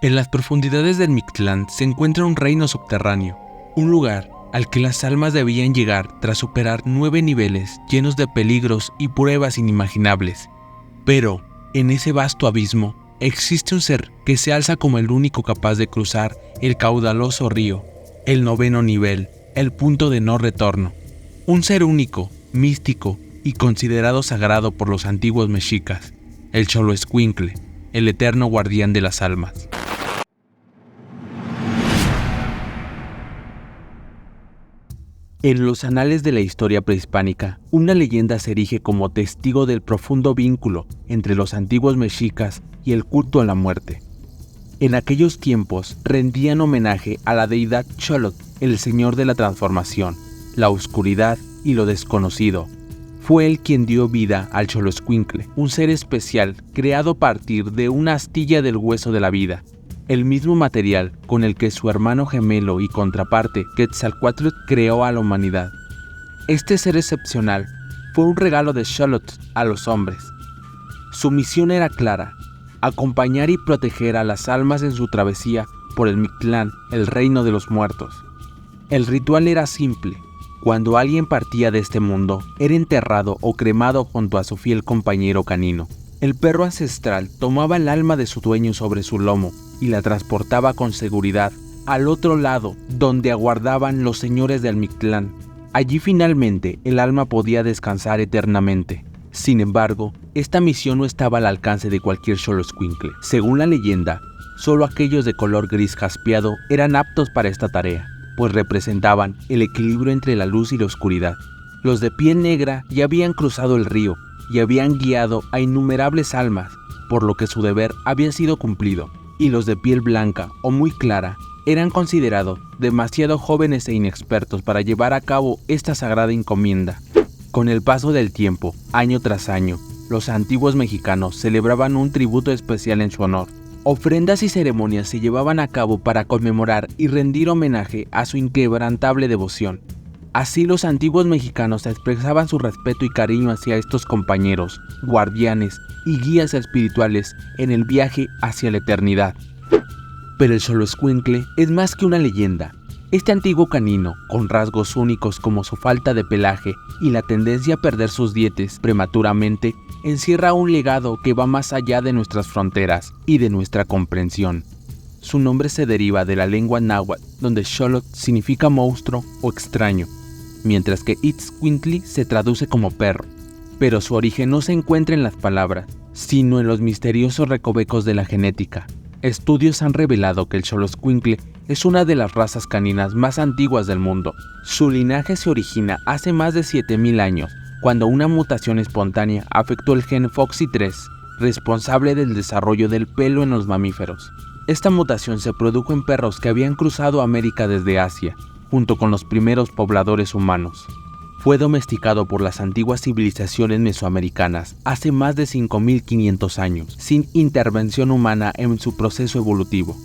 En las profundidades del Mictlán se encuentra un reino subterráneo, un lugar al que las almas debían llegar tras superar 9 niveles llenos de peligros y pruebas inimaginables. Pero, en ese vasto abismo, existe un ser que se alza como el único capaz de cruzar el caudaloso río, el 9º nivel, el punto de no retorno. Un ser único, místico y considerado sagrado por los antiguos mexicas, el Xoloescuincle, el eterno guardián de las almas. En los anales de la historia prehispánica, una leyenda se erige como testigo del profundo vínculo entre los antiguos mexicas y el culto a la muerte. En aquellos tiempos rendían homenaje a la deidad Xolotl, el señor de la transformación, la oscuridad y lo desconocido. Fue él quien dio vida al Xoloescuincle, un ser especial creado a partir de una astilla del hueso de la vida, el mismo material con el que su hermano gemelo y contraparte, Quetzalcóatl, creó a la humanidad. Este ser excepcional fue un regalo de Xolotl a los hombres. Su misión era clara: acompañar y proteger a las almas en su travesía por el Mictlán, el reino de los muertos. El ritual era simple. Cuando alguien partía de este mundo, era enterrado o cremado junto a su fiel compañero canino. El perro ancestral tomaba el alma de su dueño sobre su lomo y la transportaba con seguridad al otro lado, donde aguardaban los señores del Mictlán. Allí finalmente el alma podía descansar eternamente. Sin embargo, esta misión no estaba al alcance de cualquier Xoloescuincle. Según la leyenda, solo aquellos de color gris jaspeado eran aptos para esta tarea, pues representaban el equilibrio entre la luz y la oscuridad. Los de piel negra ya habían cruzado el río y habían guiado a innumerables almas, por lo que su deber había sido cumplido, y los de piel blanca o muy clara eran considerados demasiado jóvenes e inexpertos para llevar a cabo esta sagrada encomienda. Con el paso del tiempo, año tras año, los antiguos mexicanos celebraban un tributo especial en su honor. Ofrendas y ceremonias se llevaban a cabo para conmemorar y rendir homenaje a su inquebrantable devoción. Así los antiguos mexicanos expresaban su respeto y cariño hacia estos compañeros, guardianes y guías espirituales en el viaje hacia la eternidad. Pero el Xoloescuincle es más que una leyenda. Este antiguo canino, con rasgos únicos como su falta de pelaje y la tendencia a perder sus dientes prematuramente, encierra un legado que va más allá de nuestras fronteras y de nuestra comprensión. Su nombre se deriva de la lengua náhuatl, donde Xolotl significa monstruo o extraño, mientras que Itzcuintli se traduce como perro. Pero su origen no se encuentra en las palabras, sino en los misteriosos recovecos de la genética. Estudios han revelado que el Xoloescuincle es una de las razas caninas más antiguas del mundo. Su linaje se origina hace más de 7000 años, cuando una mutación espontánea afectó el gen FOXY3, responsable del desarrollo del pelo en los mamíferos. Esta mutación se produjo en perros que habían cruzado América desde Asia, junto con los primeros pobladores humanos. Fue domesticado por las antiguas civilizaciones mesoamericanas hace más de 5500 años, sin intervención humana en su proceso evolutivo.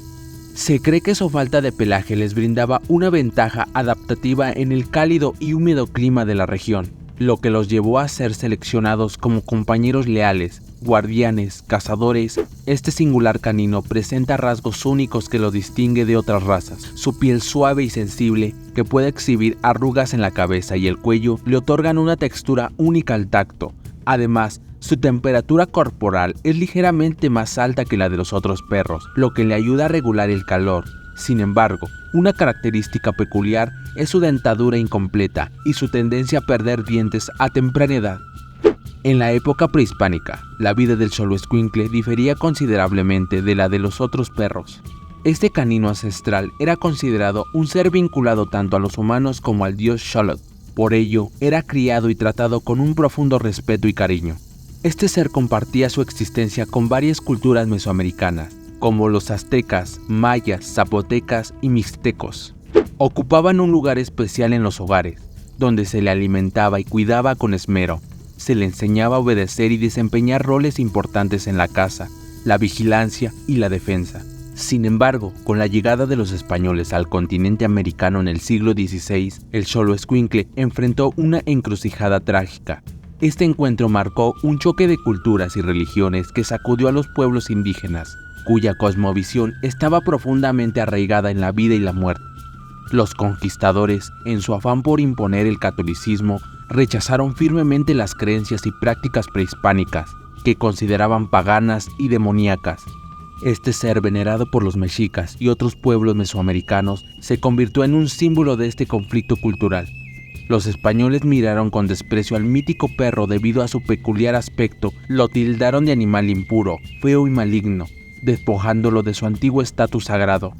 Se cree que su falta de pelaje les brindaba una ventaja adaptativa en el cálido y húmedo clima de la región, lo que los llevó a ser seleccionados como compañeros leales, guardianes, cazadores. Este singular canino presenta rasgos únicos que lo distingue de otras razas. Su piel suave y sensible, que puede exhibir arrugas en la cabeza y el cuello, le otorgan una textura única al tacto. Además, su temperatura corporal es ligeramente más alta que la de los otros perros, lo que le ayuda a regular el calor. Sin embargo, una característica peculiar es su dentadura incompleta y su tendencia a perder dientes a temprana edad. En la época prehispánica, la vida del Xoloescuincle difería considerablemente de la de los otros perros. Este canino ancestral era considerado un ser vinculado tanto a los humanos como al dios Xolotl. Por ello, era criado y tratado con un profundo respeto y cariño. Este ser compartía su existencia con varias culturas mesoamericanas, como los aztecas, mayas, zapotecas y mixtecos. Ocupaban un lugar especial en los hogares, donde se le alimentaba y cuidaba con esmero. Se le enseñaba a obedecer y desempeñar roles importantes en la caza, la vigilancia y la defensa. Sin embargo, con la llegada de los españoles al continente americano en el siglo XVI, el Xoloescuincle enfrentó una encrucijada trágica. Este encuentro marcó un choque de culturas y religiones que sacudió a los pueblos indígenas. cuya cosmovisión estaba profundamente arraigada en la vida y la muerte. Los conquistadores, en su afán por imponer el catolicismo, rechazaron firmemente las creencias y prácticas prehispánicas, que consideraban paganas y demoníacas. Este ser, venerado por los mexicas y otros pueblos mesoamericanos, se convirtió en un símbolo de este conflicto cultural. Los españoles miraron con desprecio al mítico perro debido a su peculiar aspecto, lo tildaron de animal impuro, feo y maligno, despojándolo de su antiguo estatus sagrado.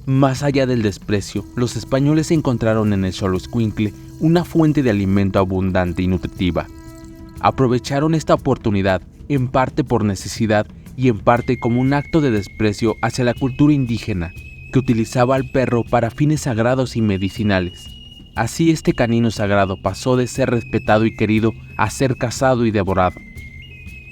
Más allá del desprecio, los españoles encontraron en el Xoloitzcuintle una fuente de alimento abundante y nutritiva. Aprovecharon esta oportunidad, en parte por necesidad y en parte como un acto de desprecio hacia la cultura indígena, que utilizaba al perro para fines sagrados y medicinales. Así este canino sagrado pasó de ser respetado y querido a ser cazado y devorado.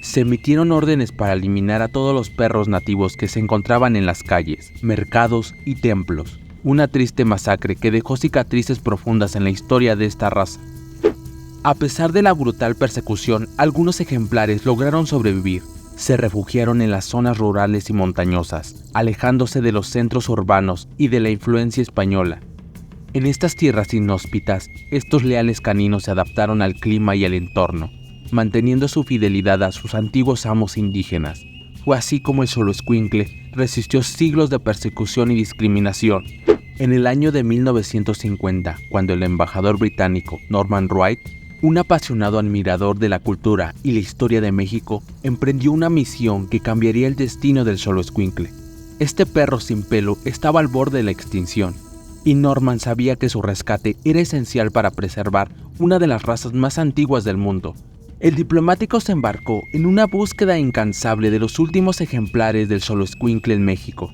Se emitieron órdenes para eliminar a todos los perros nativos que se encontraban en las calles, mercados y templos. Una triste masacre que dejó cicatrices profundas en la historia de esta raza. A pesar de la brutal persecución, algunos ejemplares lograron sobrevivir. Se refugiaron en las zonas rurales y montañosas, alejándose de los centros urbanos y de la influencia española. En estas tierras inhóspitas, estos leales caninos se adaptaron al clima y al entorno, manteniendo su fidelidad a sus antiguos amos indígenas. Fue así como el Xoloitzcuintle resistió siglos de persecución y discriminación. En el año de 1950, cuando el embajador británico Norman Wright, un apasionado admirador de la cultura y la historia de México, emprendió una misión que cambiaría el destino del Xoloitzcuintle. Este perro sin pelo estaba al borde de la extinción, y Norman sabía que su rescate era esencial para preservar una de las razas más antiguas del mundo. El diplomático se embarcó en una búsqueda incansable de los últimos ejemplares del Xoloitzcuintle en México.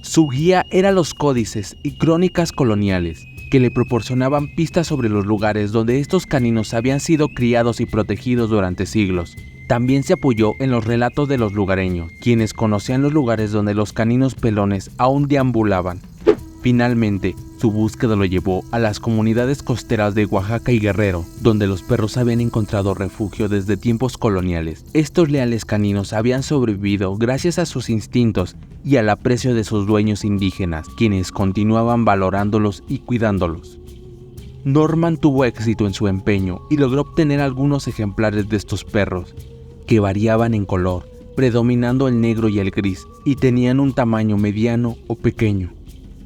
Su guía eran los códices y crónicas coloniales, que le proporcionaban pistas sobre los lugares donde estos caninos habían sido criados y protegidos durante siglos. También se apoyó en los relatos de los lugareños, quienes conocían los lugares donde los caninos pelones aún deambulaban. Finalmente, su búsqueda lo llevó a las comunidades costeras de Oaxaca y Guerrero, donde los perros habían encontrado refugio desde tiempos coloniales. Estos leales caninos habían sobrevivido gracias a sus instintos y al aprecio de sus dueños indígenas, quienes continuaban valorándolos y cuidándolos. Norman tuvo éxito en su empeño y logró obtener algunos ejemplares de estos perros, que variaban en color, predominando el negro y el gris, y tenían un tamaño mediano o pequeño.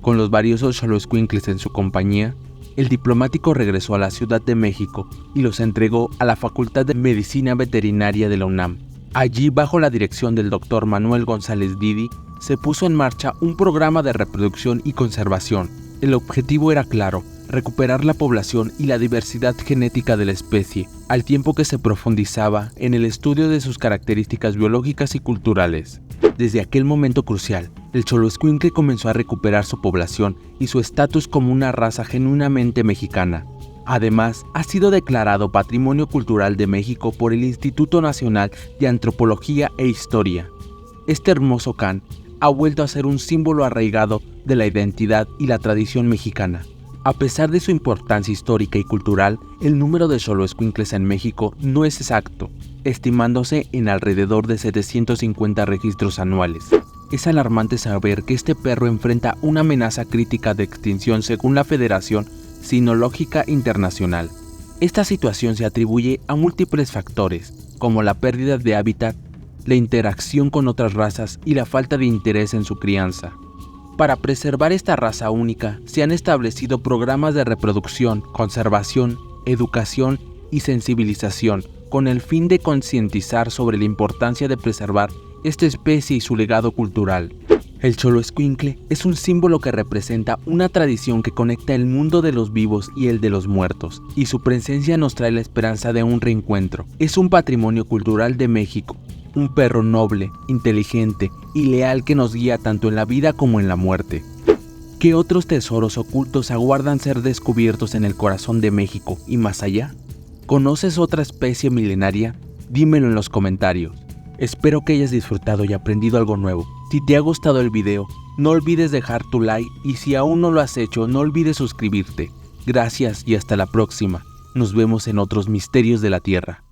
Con los valiosos Xoloitzcuintles en su compañía, el diplomático regresó a la Ciudad de México y los entregó a la Facultad de Medicina Veterinaria de la UNAM. Allí, bajo la dirección del Dr. Manuel González Didi, se puso en marcha un programa de reproducción y conservación. El objetivo era claro: recuperar la población y la diversidad genética de la especie, al tiempo que se profundizaba en el estudio de sus características biológicas y culturales. Desde aquel momento crucial, el Xoloitzcuintle comenzó a recuperar su población y su estatus como una raza genuinamente mexicana. Además, ha sido declarado Patrimonio Cultural de México por el Instituto Nacional de Antropología e Historia. Este hermoso can ha vuelto a ser un símbolo arraigado de la identidad y la tradición mexicana. A pesar de su importancia histórica y cultural, el número de Xoloitzcuintles en México no es exacto, estimándose en alrededor de 750 registros anuales. Es alarmante saber que este perro enfrenta una amenaza crítica de extinción según la Federación Cinológica Internacional. Esta situación se atribuye a múltiples factores, como la pérdida de hábitat, la interacción con otras razas y la falta de interés en su crianza. Para preservar esta raza única, se han establecido programas de reproducción, conservación, educación y sensibilización, con el fin de concientizar sobre la importancia de preservar esta especie y su legado cultural. El Xoloitzcuintle es un símbolo que representa una tradición que conecta el mundo de los vivos y el de los muertos, y su presencia nos trae la esperanza de un reencuentro. Es un patrimonio cultural de México, un perro noble, inteligente y leal que nos guía tanto en la vida como en la muerte. ¿Qué otros tesoros ocultos aguardan ser descubiertos en el corazón de México y más allá? ¿Conoces otra especie milenaria? Dímelo en los comentarios. Espero que hayas disfrutado y aprendido algo nuevo. Si te ha gustado el video, no olvides dejar tu like y si aún no lo has hecho, no olvides suscribirte. Gracias y hasta la próxima. Nos vemos en otros misterios de la Tierra.